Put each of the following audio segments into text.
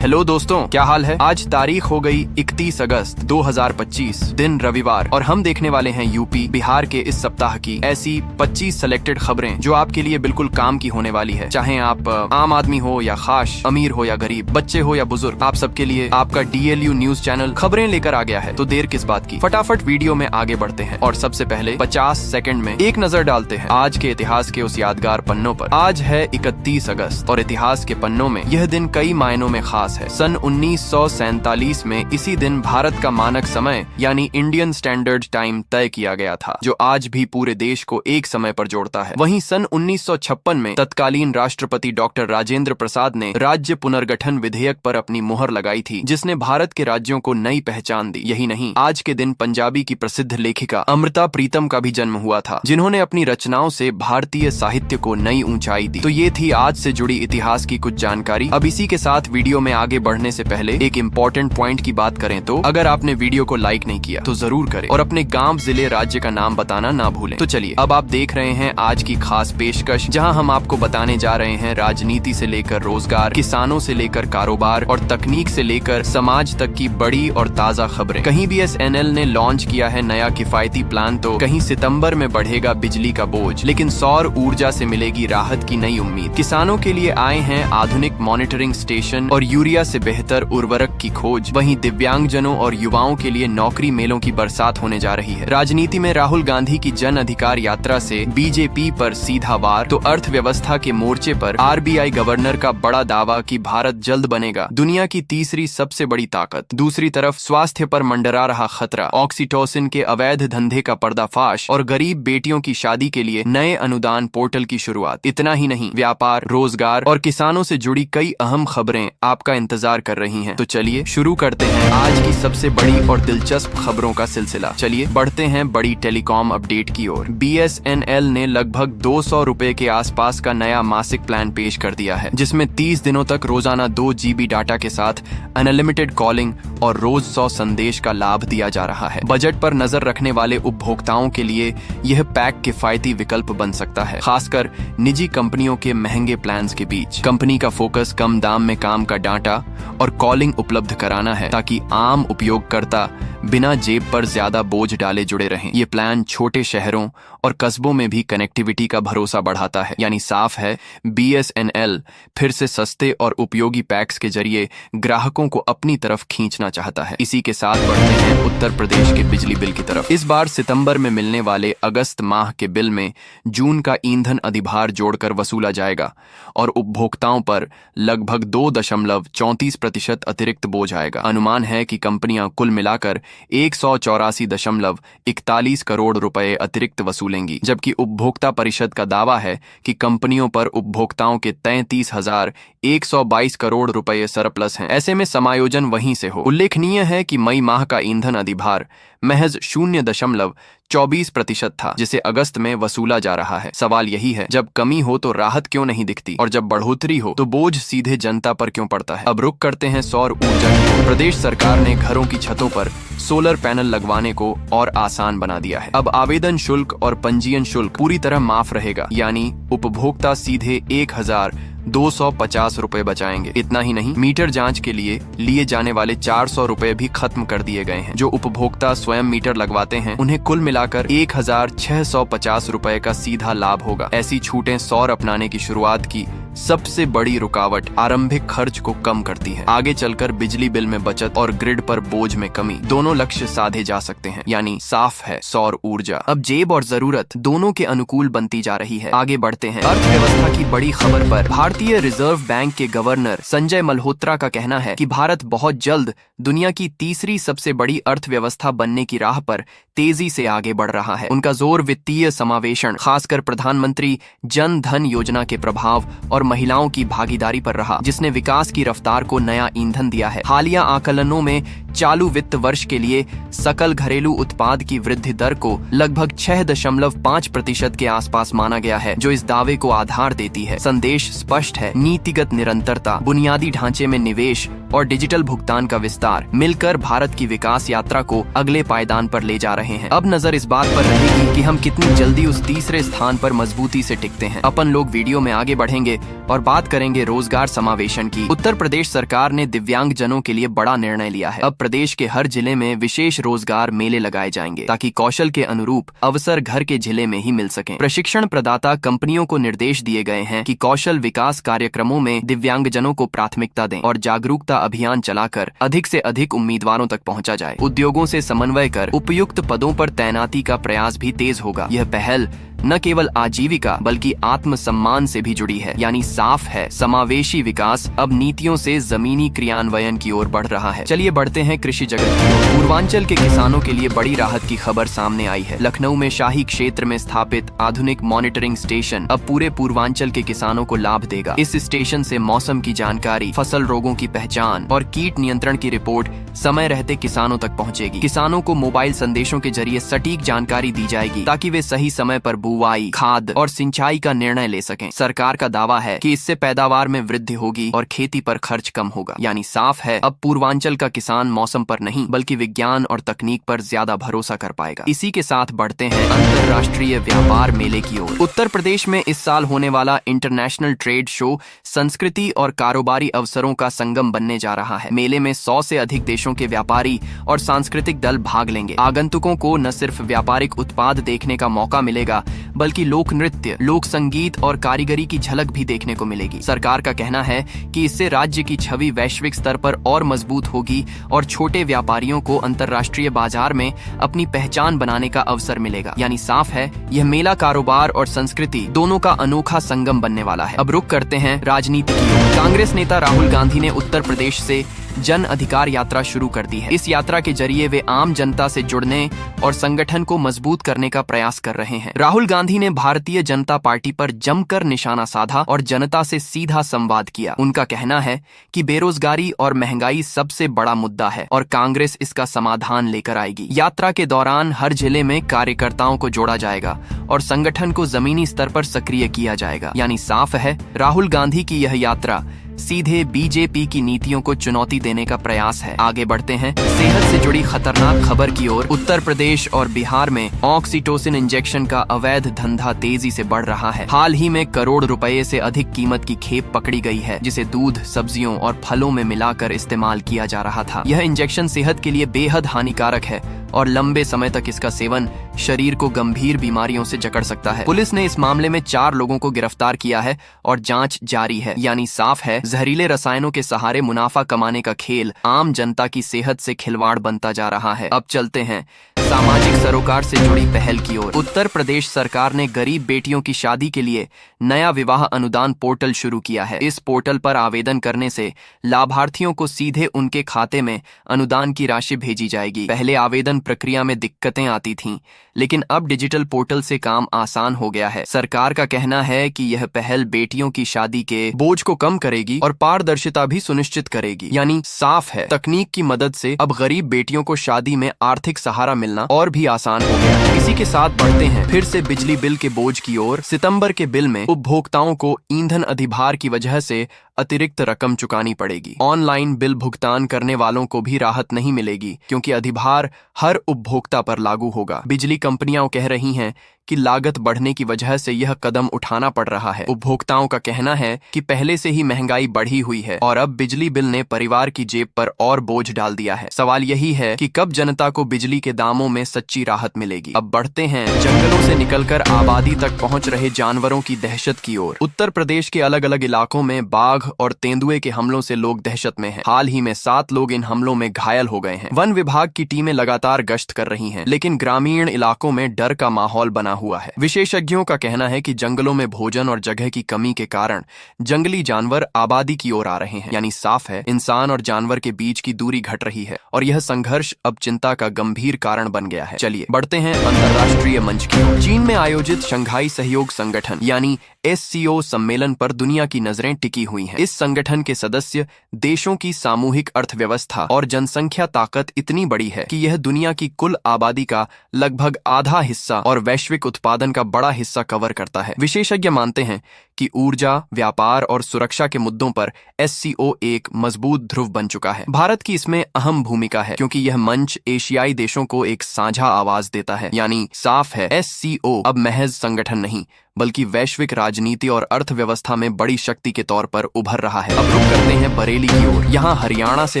Hello दोस्तों, क्या हाल है। आज तारीख हो गई 31 अगस्त 2025, दिन रविवार, और हम देखने वाले हैं यूपी बिहार के इस सप्ताह की ऐसी 25 सिलेक्टेड खबरें जो आपके लिए बिल्कुल काम की होने वाली है। चाहे आप आम आदमी हो या खास, अमीर हो या गरीब, बच्चे हो या बुजुर्ग, आप सबके लिए आपका DLU न्यूज चैनल खबरें लेकर आ गया है। तो देर किस बात की, फटाफट वीडियो में आगे बढ़ते हैं और सबसे पहले 50 सेकंड में एक नजर डालते हैं आज के इतिहास के उस यादगार पन्नों पर। आज है 31 अगस्त और इतिहास के पन्नों में यह दिन कई मायनों में खास है। सन 1947 में इसी दिन भारत का मानक समय यानी इंडियन स्टैंडर्ड टाइम तय किया गया था, जो आज भी पूरे देश को एक समय पर जोड़ता है। वहीं सन 1956 में तत्कालीन राष्ट्रपति डॉक्टर राजेंद्र प्रसाद ने राज्य पुनर्गठन विधेयक पर अपनी मुहर लगाई थी, जिसने भारत के राज्यों को नई पहचान दी। यही नहीं, आज के दिन पंजाबी की प्रसिद्ध लेखिका अमृता प्रीतम का भी जन्म हुआ था, जिन्होंने अपनी रचनाओं से भारतीय साहित्य को नई ऊंचाई दी। तो ये थी आज से जुड़ी इतिहास की कुछ जानकारी। अब इसी के साथ वीडियो में आगे बढ़ने से पहले एक इम्पोर्टेंट पॉइंट की बात करें तो अगर आपने वीडियो को लाइक नहीं किया तो जरूर करें और अपने गांव, जिले, राज्य का नाम बताना ना भूलें। तो चलिए, अब आप देख रहे हैं आज की खास पेशकश, जहां हम आपको बताने जा रहे हैं राजनीति से लेकर रोजगार, किसानों से लेकर कारोबार और तकनीक से लेकर समाज तक की बड़ी और ताजा खबरें। कहीं BSNL ने लॉन्च किया है नया किफायती प्लान, तो कहीं सितंबर में बढ़ेगा बिजली का बोझ, लेकिन सौर ऊर्जा से मिलेगी राहत की नई उम्मीद। किसानों के लिए आए हैं आधुनिक मॉनिटरिंग स्टेशन और यूरिया से बेहतर उर्वरक की खोज। वहीं दिव्यांगजनों और युवाओं के लिए नौकरी मेलों की बरसात होने जा रही है। राजनीति में राहुल गांधी की जन अधिकार यात्रा से BJP पर सीधा वार, तो अर्थव्यवस्था के मोर्चे पर RBI गवर्नर का बड़ा दावा कि भारत जल्द बनेगा दुनिया की तीसरी सबसे बड़ी ताकत। दूसरी तरफ स्वास्थ्य पर मंडरा रहा खतरा, ऑक्सीटोसिन के अवैध धंधे का पर्दाफाश और गरीब बेटियों की शादी के लिए नए अनुदान पोर्टल की शुरुआत। इतना ही नहीं, व्यापार, रोजगार और किसानों से जुड़ी कई अहम खबरें आपका इंतजार कर रही हैं। तो चलिए शुरू करते हैं आज की सबसे बड़ी और दिलचस्प खबरों का सिलसिला। चलिए बढ़ते हैं बड़ी टेलीकॉम अपडेट की ओर। BSNL ने लगभग 200 रुपए के आसपास का नया मासिक प्लान पेश कर दिया है, जिसमें 30 दिनों तक रोजाना 2 GB डाटा के साथ अनलिमिटेड कॉलिंग और रोज 100 संदेश का लाभ दिया जा रहा है। बजट पर नजर रखने वाले उपभोक्ताओं के लिए यह पैक किफायती विकल्प बन सकता है, खासकर निजी कंपनियों के महंगे प्लान्स के बीच। कंपनी का फोकस कम दाम में काम का डाटा और कॉलिंग उपलब्ध कराना है, ताकि आम उपयोगकर्ता बिना जेब पर ज्यादा बोझ डाले जुड़े रहें। ये प्लान छोटे शहरों और कस्बों में भी कनेक्टिविटी का भरोसा बढ़ाता है। यानी साफ है, BSNL फिर से सस्ते और उपयोगी पैक्स के जरिए ग्राहकों को अपनी तरफ खींचना चाहता है। इसी के साथ बढ़ते हैं उत्तर प्रदेश के बिजली बिल की तरफ। इस बार सितंबर में मिलने वाले अगस्त माह के बिल में जून का ईंधन अधिभार जोड़कर वसूला जाएगा और उपभोक्ताओं पर लगभग 2.34% अतिरिक्त बोझ आएगा। अनुमान है कि कंपनियां कुल मिलाकर 184.41 करोड़ रुपए अतिरिक्त वसूलेंगी, जबकि उपभोक्ता परिषद का दावा है कि कंपनियों पर उपभोक्ताओं के 33,122 करोड़ रुपए सरप्लस हैं। ऐसे में समायोजन वहीं से हो। उल्लेखनीय है कि मई माह का ईंधन अधिभार महज 0.24% था, जिसे अगस्त में वसूला जा रहा है। सवाल यही है, जब कमी हो तो राहत क्यों नहीं दिखती, और जब बढ़ोतरी हो तो बोझ सीधे जनता पर क्यों पड़ता है। अब रुक करते हैं सौर ऊर्जा की। प्रदेश सरकार ने घरों की छतों पर सोलर पैनल लगवाने को और आसान बना दिया है। अब आवेदन शुल्क और पंजीयन शुल्क पूरी तरह माफ रहेगा, यानी उपभोक्ता सीधे 1,250 रुपए बचाएंगे। इतना ही नहीं, मीटर जांच के लिए जाने वाले 400 रुपए भी खत्म कर दिए गए हैं। जो उपभोक्ता स्वयं मीटर लगवाते हैं, उन्हें कुल मिलाकर 1,650 रुपए का सीधा लाभ होगा। ऐसी छूटें सौर अपनाने की शुरुआत की सबसे बड़ी रुकावट आरंभिक खर्च को कम करती है। आगे चलकर बिजली बिल में बचत और ग्रिड पर बोझ में कमी, दोनों लक्ष्य साधे जा सकते हैं। यानी साफ है, सौर ऊर्जा अब जेब और जरूरत दोनों के अनुकूल बनती जा रही है। आगे बढ़ते हैं अर्थव्यवस्था की बड़ी खबर पर। भारतीय रिजर्व बैंक के गवर्नर संजय मल्होत्रा का कहना है कि भारत बहुत जल्द दुनिया की तीसरी सबसे बड़ी अर्थव्यवस्था बनने की राह पर तेजी से आगे बढ़ रहा है। उनका जोर वित्तीय समावेशन, खासकर प्रधानमंत्री जन धन योजना के प्रभाव और महिलाओं की भागीदारी पर रहा, जिसने विकास की रफ्तार को नया ईंधन दिया है। हालिया आकलनों में चालू वित्त वर्ष के लिए सकल घरेलू उत्पाद की वृद्धि दर को लगभग 6.5% के आसपास माना गया है, जो इस दावे को आधार देती है। संदेश स्पष्ट है, नीतिगत निरंतरता, बुनियादी ढांचे में निवेश और डिजिटल भुगतान का विस्तार मिलकर भारत की विकास यात्रा को अगले पायदान पर ले जा रहे हैं। अब नजर इस बात पर रहेगी कि हम कितनी जल्दी उस तीसरे स्थान पर मजबूती से टिकते हैं। अपन लोग वीडियो में आगे बढ़ेंगे और बात करेंगे रोजगार समावेशन की। उत्तर प्रदेश सरकार ने दिव्यांग जनों के लिए बड़ा निर्णय लिया है। अब प्रदेश के हर जिले में विशेष रोजगार मेले लगाए जाएंगे ताकि कौशल के अनुरूप अवसर घर के जिले में ही मिल सकें। प्रशिक्षण प्रदाता कंपनियों को निर्देश दिए गए हैं कि कौशल विकास कार्यक्रमों में दिव्यांगजनों को प्राथमिकता दें और जागरूकता अभियान चलाकर अधिक से अधिक उम्मीदवारों तक पहुंचा जाए। उद्योगों से समन्वय कर उपयुक्त पदों पर तैनाती का प्रयास भी तेज होगा। यह पहल न केवल आजीविका बल्कि आत्मसम्मान से भी जुड़ी है, यानी साफ है समावेशी विकास अब नीतियों से जमीनी क्रियान्वयन की ओर बढ़ रहा है। चलिए बढ़ते हैं कृषि जगत की ओर। पूर्वांचल के किसानों के लिए बड़ी राहत की खबर सामने आई है। लखनऊ में शाही क्षेत्र में स्थापित आधुनिक मॉनिटरिंग स्टेशन अब पूरे पूर्वांचल के किसानों को लाभ देगा। इस स्टेशन से मौसम की जानकारी, फसल रोगों की पहचान और कीट नियंत्रण की रिपोर्ट समय रहते किसानों तक पहुँचेगी। किसानों को मोबाइल संदेशों के जरिए सटीक जानकारी दी जाएगी ताकि वे सही समय पर बुआई, खाद और सिंचाई का निर्णय ले सकें। सरकार का दावा है कि इससे पैदावार में वृद्धि होगी और खेती पर खर्च कम होगा। यानी साफ है, अब पूर्वांचल का किसान मौसम पर नहीं बल्कि विज्ञान और तकनीक पर ज्यादा भरोसा कर पाएगा। इसी के साथ बढ़ते हैं अंतर्राष्ट्रीय व्यापार मेले की ओर। उत्तर प्रदेश में इस साल होने वाला इंटरनेशनल ट्रेड शो संस्कृति और कारोबारी अवसरों का संगम बनने जा रहा है। मेले में 100 से अधिक देशों के व्यापारी और सांस्कृतिक दल भाग लेंगे। आगंतुकों को न सिर्फ व्यापारिक उत्पाद देखने का मौका मिलेगा बल्कि लोक नृत्य, लोक संगीत और कारीगरी की झलक भी देखने को मिलेगी। सरकार का कहना है कि इससे राज्य की छवि वैश्विक स्तर पर और मजबूत होगी और छोटे व्यापारियों को अंतर्राष्ट्रीय बाजार में अपनी पहचान बनाने का अवसर मिलेगा। यानी साफ है, यह मेला कारोबार और संस्कृति दोनों का अनोखा संगम बनने वाला है। अब रुक करते हैं राजनीति की ओर। कांग्रेस नेता राहुल गांधी ने उत्तर प्रदेश से जन अधिकार यात्रा शुरू कर दी है। इस यात्रा के जरिए वे आम जनता से जुड़ने और संगठन को मजबूत करने का प्रयास कर रहे हैं। राहुल गांधी ने भारतीय जनता पार्टी पर जमकर निशाना साधा और जनता से सीधा संवाद किया। उनका कहना है कि बेरोजगारी और महंगाई सबसे बड़ा मुद्दा है और कांग्रेस इसका समाधान लेकर आएगी। यात्रा के दौरान हर जिले में कार्यकर्ताओं को जोड़ा जाएगा और संगठन को जमीनी स्तर पर सक्रिय किया जाएगा। यानी साफ है, राहुल गांधी की यह यात्रा सीधे बीजेपी की नीतियों को चुनौती देने का प्रयास है। आगे बढ़ते हैं सेहत से जुड़ी खतरनाक खबर की ओर। उत्तर प्रदेश और बिहार में ऑक्सीटोसिन इंजेक्शन का अवैध धंधा तेजी से बढ़ रहा है। हाल ही में करोड़ रुपए से अधिक कीमत की खेप पकड़ी गई है, जिसे दूध, सब्जियों और फलों में मिलाकर इस्तेमाल किया जा रहा था। यह इंजेक्शन सेहत के लिए बेहद हानिकारक है और लंबे समय तक इसका सेवन शरीर को गंभीर बीमारियों से जकड़ सकता है। पुलिस ने इस मामले में 4 लोगों को गिरफ्तार किया है और जांच जारी है। यानी साफ है, जहरीले रसायनों के सहारे मुनाफा कमाने का खेल आम जनता की सेहत से खिलवाड़ बनता जा रहा है। अब चलते हैं सामाजिक सरोकार से जुड़ी पहल की ओर। उत्तर प्रदेश सरकार ने गरीब बेटियों की शादी के लिए नया विवाह अनुदान पोर्टल शुरू किया है। इस पोर्टल पर आवेदन करने से लाभार्थियों को सीधे उनके खाते में अनुदान की राशि भेजी जाएगी। पहले आवेदन प्रक्रिया में दिक्कतें आती थीं, लेकिन अब डिजिटल पोर्टल से काम आसान हो गया है। सरकार का कहना है कि यह पहल बेटियों की शादी के बोझ को कम करेगी और पारदर्शिता भी सुनिश्चित करेगी। यानी साफ है, तकनीक की मदद से अब गरीब बेटियों को शादी में आर्थिक सहारा मिलना और भी आसान हो गया है। इसी के साथ बढ़ते हैं फिर से बिजली बिल के बोझ की ओर। सितंबर के बिल में उपभोक्ताओं को ईंधन अधिभार की वजह से अतिरिक्त रकम चुकानी पड़ेगी। ऑनलाइन बिल भुगतान करने वालों को भी राहत नहीं मिलेगी क्योंकि अधिभार हर उपभोक्ता पर लागू होगा। बिजली कंपनियां कह रही हैं कि लागत बढ़ने की वजह से यह कदम उठाना पड़ रहा है। उपभोक्ताओं का कहना है कि पहले से ही महंगाई बढ़ी हुई है और अब बिजली बिल ने परिवार की जेब पर और बोझ डाल दिया है। सवाल यही है कि कब जनता को बिजली के दामों में सच्ची राहत मिलेगी। अब बढ़ते हैं जंगलों से निकलकर आबादी तक पहुंच रहे जानवरों की दहशत की ओर। उत्तर प्रदेश के अलग अलग इलाकों में बाघ और तेंदुए के हमलों से लोग दहशत में हैं। हाल ही में 7 लोग इन हमलों में घायल हो गए हैं। वन विभाग की टीमें लगातार गश्त कर रही हैं, लेकिन ग्रामीण इलाकों में डर का माहौल बना हुआ है। विशेषज्ञों का कहना है कि जंगलों में भोजन और जगह की कमी के कारण जंगली जानवर आबादी की ओर आ रहे हैं। यानी साफ है, इंसान और जानवर के बीच की दूरी घट रही है और यह संघर्ष अब चिंता का गंभीर कारण बन गया है। चलिए बढ़ते हैं अंतर्राष्ट्रीय मंच की ओर। चीन में आयोजित शंघाई सहयोग संगठन यानी SCO सम्मेलन पर दुनिया की नजरें टिकी हुई हैं। है। इस संगठन के सदस्य देशों की सामूहिक अर्थव्यवस्था और जनसंख्या ताकत इतनी बड़ी है कि यह दुनिया की कुल आबादी का लगभग आधा हिस्सा और वैश्विक उत्पादन का बड़ा हिस्सा कवर करता है। विशेषज्ञ मानते हैं कि ऊर्जा, व्यापार और सुरक्षा के मुद्दों पर SCO एक मजबूत ध्रुव बन चुका है। भारत की इसमें अहम भूमिका है क्योंकि यह मंच एशियाई देशों को एक साझा आवाज देता है। यानी साफ है, SCO अब महज संगठन नहीं बल्कि वैश्विक राजनीति और अर्थव्यवस्था में बड़ी शक्ति के तौर पर उभर रहा है। अब रुक करते हैं बरेली की ओर। यहाँ हरियाणा से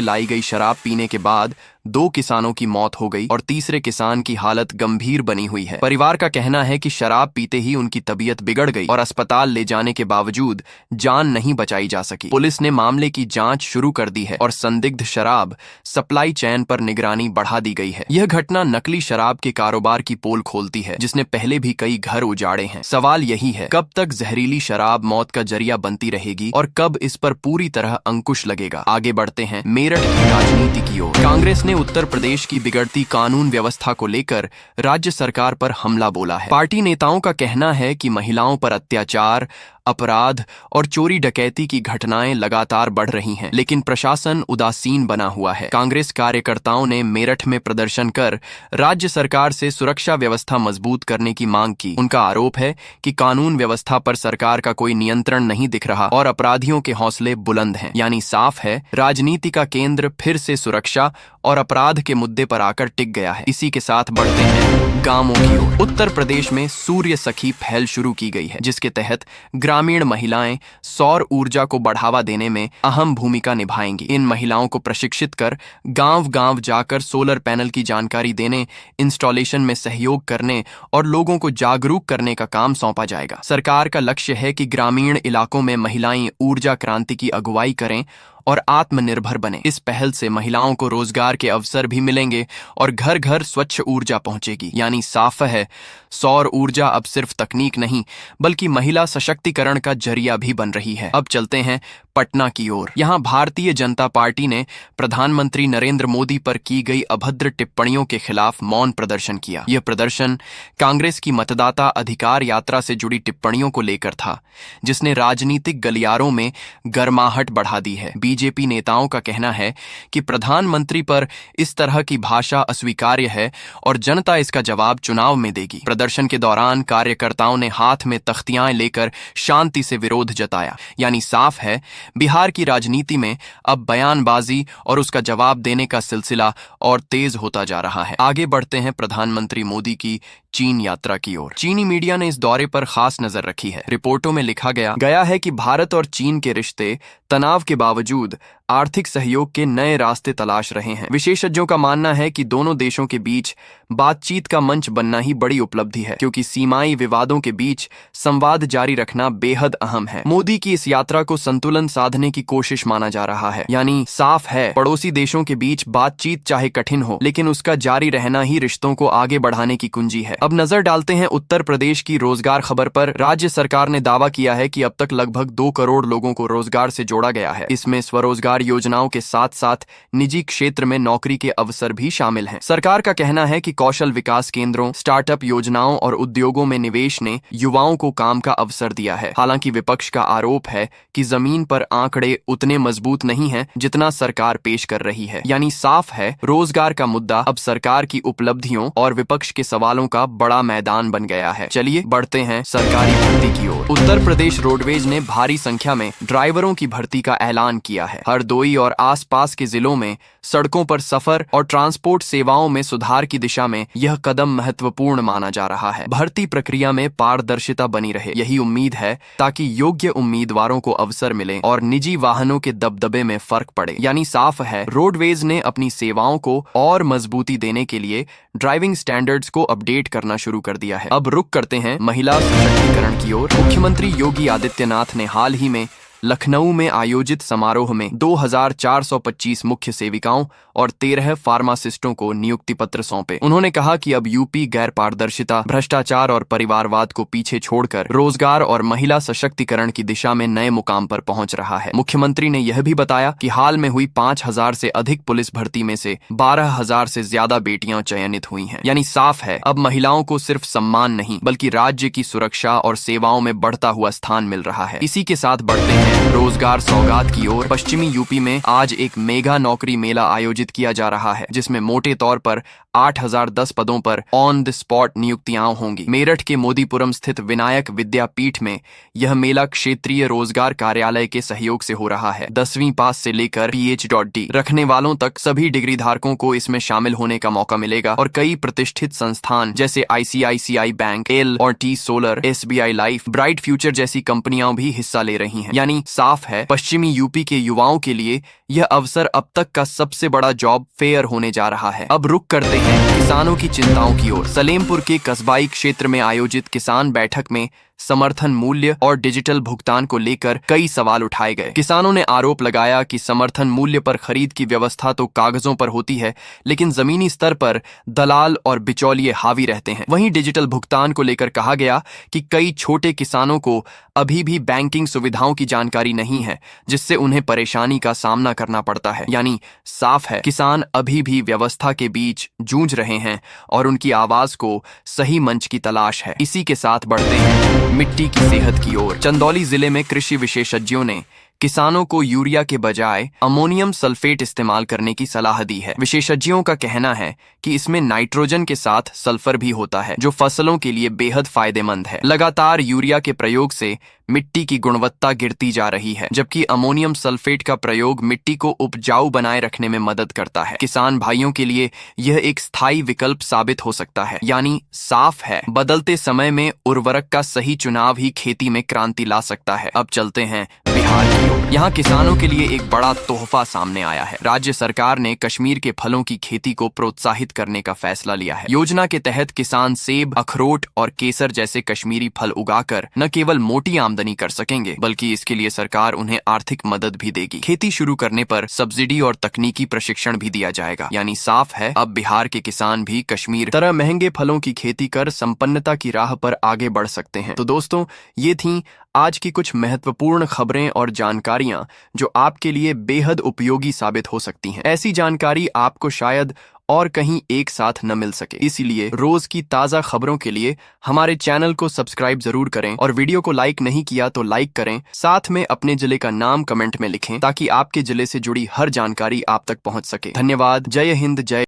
लाई गई शराब पीने के बाद 2 किसानों की मौत हो गई और तीसरे किसान की हालत गंभीर बनी हुई है। परिवार का कहना है कि शराब पीते ही उनकी तबीयत बिगड़ गई और अस्पताल ले जाने के बावजूद जान नहीं बचाई जा सकी। पुलिस ने मामले की जांच शुरू कर दी है और संदिग्ध शराब सप्लाई चेन पर निगरानी बढ़ा दी गई है। यह घटना नकली शराब के कारोबार की पोल खोलती है जिसने पहले भी कई घर उजाड़े हैं। सवाल यही है, कब तक जहरीली शराब मौत का जरिया बनती रहेगी और कब इस पर पूरी तरह अंकुश लगेगा। आगे बढ़ते हैं मेरठ की राजनीति की ओर। कांग्रेस ने उत्तर प्रदेश की बिगड़ती कानून व्यवस्था को लेकर राज्य सरकार पर हमला बोला है। पार्टी नेताओं का कहना है कि महिलाओं पर अत्याचार, अपराध और चोरी डकैती की घटनाएं लगातार बढ़ रही हैं, लेकिन प्रशासन उदासीन बना हुआ है। कांग्रेस कार्यकर्ताओं ने मेरठ में प्रदर्शन कर राज्य सरकार से सुरक्षा व्यवस्था मजबूत करने की मांग की। उनका आरोप है कि कानून व्यवस्था पर सरकार का कोई नियंत्रण नहीं दिख रहा और अपराधियों के हौसले बुलंद हैं। यानी साफ है, राजनीति का केंद्र फिर से सुरक्षा और अपराध के मुद्दे पर आकर टिक गया है। इसी के साथ बढ़ते हैं गांवों की ओर। उत्तर प्रदेश में सूर्य सखी पहल शुरू की गई है जिसके तहत ग्रामीण महिलाएं सौर ऊर्जा को बढ़ावा देने में अहम भूमिका निभाएंगी। इन महिलाओं को प्रशिक्षित कर गांव-गांव जाकर सोलर पैनल की जानकारी देने, इंस्टॉलेशन में सहयोग करने और लोगों को जागरूक करने का काम सौंपा जाएगा। सरकार का लक्ष्य है कि ग्रामीण इलाकों में महिलाएं ऊर्जा क्रांति की अगुवाई करें और आत्मनिर्भर बने। इस पहल से महिलाओं को रोजगार के अवसर भी मिलेंगे और घर घर स्वच्छ ऊर्जा पहुंचेगी। यानी साफ है, सौर ऊर्जा अब सिर्फ तकनीक नहीं बल्कि महिला सशक्तिकरण का जरिया भी बन रही है। अब चलते हैं पटना की ओर। यहाँ भारतीय जनता पार्टी ने प्रधानमंत्री नरेंद्र मोदी पर की गई अभद्र टिप्पणियों के खिलाफ मौन प्रदर्शन किया। यह प्रदर्शन कांग्रेस की मतदाता अधिकार यात्रा से जुड़ी टिप्पणियों को लेकर था, जिसने राजनीतिक गलियारों में गर्माहट बढ़ा दी है। बीजेपी नेताओं का कहना है कि प्रधानमंत्री पर इस तरह की भाषा अस्वीकार्य है और जनता इसका जवाब चुनाव में देगी। प्रदर्शन के दौरान कार्यकर्ताओं ने हाथ में तख्तियां लेकर शांति से विरोध जताया। यानी साफ है, बिहार की राजनीति में अब बयानबाजी और उसका जवाब देने का सिलसिला और तेज होता जा रहा है। आगे बढ़ते हैं प्रधानमंत्री मोदी की चीन यात्रा की ओर। चीनी मीडिया ने इस दौरे पर खास नजर रखी है। रिपोर्टों में लिखा गया है कि भारत और चीन के रिश्ते तनाव के बावजूद आर्थिक सहयोग के नए रास्ते तलाश रहे हैं। विशेषज्ञों का मानना है कि दोनों देशों के बीच बातचीत का मंच बनना ही बड़ी उपलब्धि है, क्योंकि सीमाई विवादों के बीच संवाद जारी रखना बेहद अहम है। मोदी की इस यात्रा को संतुलन साधने की कोशिश माना जा रहा है। यानी साफ है, पड़ोसी देशों के बीच बातचीत चाहे कठिन हो, लेकिन उसका जारी रहना ही रिश्तों को आगे बढ़ाने की कुंजी है। अब नजर डालते हैं उत्तर प्रदेश की रोजगार खबर पर। राज्य सरकार ने दावा किया है कि अब तक लगभग 2 करोड़ लोगों को रोजगार से जोड़ा गया है। इसमें स्वरोजगार योजनाओं के साथ साथ निजी क्षेत्र में नौकरी के अवसर भी शामिल हैं। सरकार का कहना है कि कौशल विकास केंद्रों, स्टार्टअप योजनाओं और उद्योगों में निवेश ने युवाओं को काम का अवसर दिया है। हालांकि विपक्ष का आरोप है कि जमीन पर आंकड़े उतने मजबूत नहीं हैं जितना सरकार पेश कर रही है। यानी साफ है, रोजगार का मुद्दा अब सरकार की उपलब्धियों और विपक्ष के सवालों का बड़ा मैदान बन गया है। चलिए बढ़ते हैं सरकारी भर्ती की ओर। उत्तर प्रदेश रोडवेज ने भारी संख्या में ड्राइवरों की भर्ती का ऐलान किया है। हरदोई और आसपास के जिलों में सड़कों पर सफर और ट्रांसपोर्ट सेवाओं में सुधार की दिशा में यह कदम महत्वपूर्ण माना जा रहा है। भर्ती प्रक्रिया में पारदर्शिता बनी रहे, यही उम्मीद है, ताकि योग्य उम्मीदवारों को अवसर मिले और निजी वाहनों के दबदबे में फर्क पड़े। यानी साफ है, रोडवेज ने अपनी सेवाओं को और मजबूती देने के लिए ड्राइविंग स्टैंडर्ड्स को अपडेट करना शुरू कर दिया है। अब रुक करते हैं महिला सशक्तिकरण की ओर। मुख्यमंत्री योगी आदित्यनाथ ने हाल ही में लखनऊ में आयोजित समारोह में 2425 मुख्य सेविकाओं और 13 फार्मासिस्टों को नियुक्ति पत्र सौंपे। उन्होंने कहा कि अब यूपी गैर पारदर्शिता, भ्रष्टाचार और परिवारवाद को पीछे छोड़कर रोजगार और महिला सशक्तिकरण की दिशा में नए मुकाम पर पहुंच रहा है। मुख्यमंत्री ने यह भी बताया कि हाल में हुई 5000 से अधिक पुलिस भर्ती में से 12000 से ज्यादा बेटियां चयनित हुई हैं। यानी साफ है, अब महिलाओं को सिर्फ सम्मान नहीं बल्कि राज्य की सुरक्षा और सेवाओं में बढ़ता हुआ स्थान मिल रहा है। इसी के साथ बढ़ते हैं हैं रोजगार सौगात की ओर। पश्चिमी यूपी में आज एक मेगा नौकरी मेला आयोजित किया जा रहा है, जिसमें मोटे तौर पर 8010 पदों पर ऑन द स्पॉट नियुक्तियां होंगी। मेरठ के मोदीपुरम स्थित विनायक विद्यापीठ में यह मेला क्षेत्रीय रोजगार कार्यालय के सहयोग से हो रहा है। 10वीं पास से लेकर PhD रखने वालों तक सभी डिग्री धारकों को इसमें शामिल होने का मौका मिलेगा और कई प्रतिष्ठित संस्थान जैसे ICICI bank, L&T solar, SBI life, bright future जैसी कंपनियां भी हिस्सा ले रही हैं। यानी साफ है, पश्चिमी यूपी के युवाओं के लिए यह अवसर अब तक का सबसे बड़ा जॉब फेयर होने जा रहा है। अब रुक करते हैं किसानों की चिंताओं की ओर। सलेमपुर के कस्बाई क्षेत्र में आयोजित किसान बैठक में समर्थन मूल्य और डिजिटल भुगतान को लेकर कई सवाल उठाए गए। किसानों ने आरोप लगाया कि समर्थन मूल्य पर खरीद की व्यवस्था तो कागजों पर होती है, लेकिन जमीनी स्तर पर दलाल और बिचौलिए हावी रहते हैं। वहीं डिजिटल भुगतान को लेकर कहा गया कि कई छोटे किसानों को अभी भी बैंकिंग सुविधाओं की जानकारी नहीं है, जिससे उन्हें परेशानी का सामना करना पड़ता है। यानी साफ है, किसान अभी भी व्यवस्था के बीच जूझ रहे हैं और उनकी आवाज को सही मंच की तलाश है। इसी के साथ बढ़ते हैं मिट्टी की सेहत की ओर। चंदौली जिले में कृषि विशेषज्ञों ने किसानों को यूरिया के बजाय अमोनियम सल्फेट इस्तेमाल करने की सलाह दी है। विशेषज्ञों का कहना है कि इसमें नाइट्रोजन के साथ सल्फर भी होता है, जो फसलों के लिए बेहद फायदेमंद है। लगातार यूरिया के प्रयोग से मिट्टी की गुणवत्ता गिरती जा रही है, जबकि अमोनियम सल्फेट का प्रयोग मिट्टी को उपजाऊ बनाए रखने में मदद करता है। किसान भाइयों के लिए यह एक स्थायी विकल्प साबित हो सकता है। यानी साफ है, बदलते समय में उर्वरक का सही चुनाव ही खेती में क्रांति ला सकता है। अब चलते हैं बिहार की ओर। यहाँ किसानों के लिए एक बड़ा तोहफा सामने आया है। राज्य सरकार ने कश्मीर के फलों की खेती को प्रोत्साहित करने का फैसला लिया है। योजना के तहत किसान सेब, अखरोट और केसर जैसे कश्मीरी फल उगाकर न केवल मोटी आमदनी कर सकेंगे, बल्कि इसके लिए सरकार उन्हें आर्थिक मदद भी देगी। खेती शुरू करने पर सब्सिडी और तकनीकी प्रशिक्षण भी दिया जाएगा। यानी साफ है, अब बिहार के किसान भी कश्मीर तरह महंगे फलों की खेती कर संपन्नता की राह पर आगे बढ़ सकते हैं। तो दोस्तों, ये थी आज की कुछ महत्वपूर्ण खबरें और जानकारियां जो आपके लिए बेहद उपयोगी साबित हो सकती हैं। ऐसी जानकारी आपको शायद और कहीं एक साथ न मिल सके, इसीलिए रोज की ताजा खबरों के लिए हमारे चैनल को सब्सक्राइब जरूर करें और वीडियो को लाइक नहीं किया तो लाइक करें। साथ में अपने जिले का नाम कमेंट में लिखें ताकि आपके जिले से जुड़ी हर जानकारी आप तक पहुंच सके। धन्यवाद। जय हिंद। जय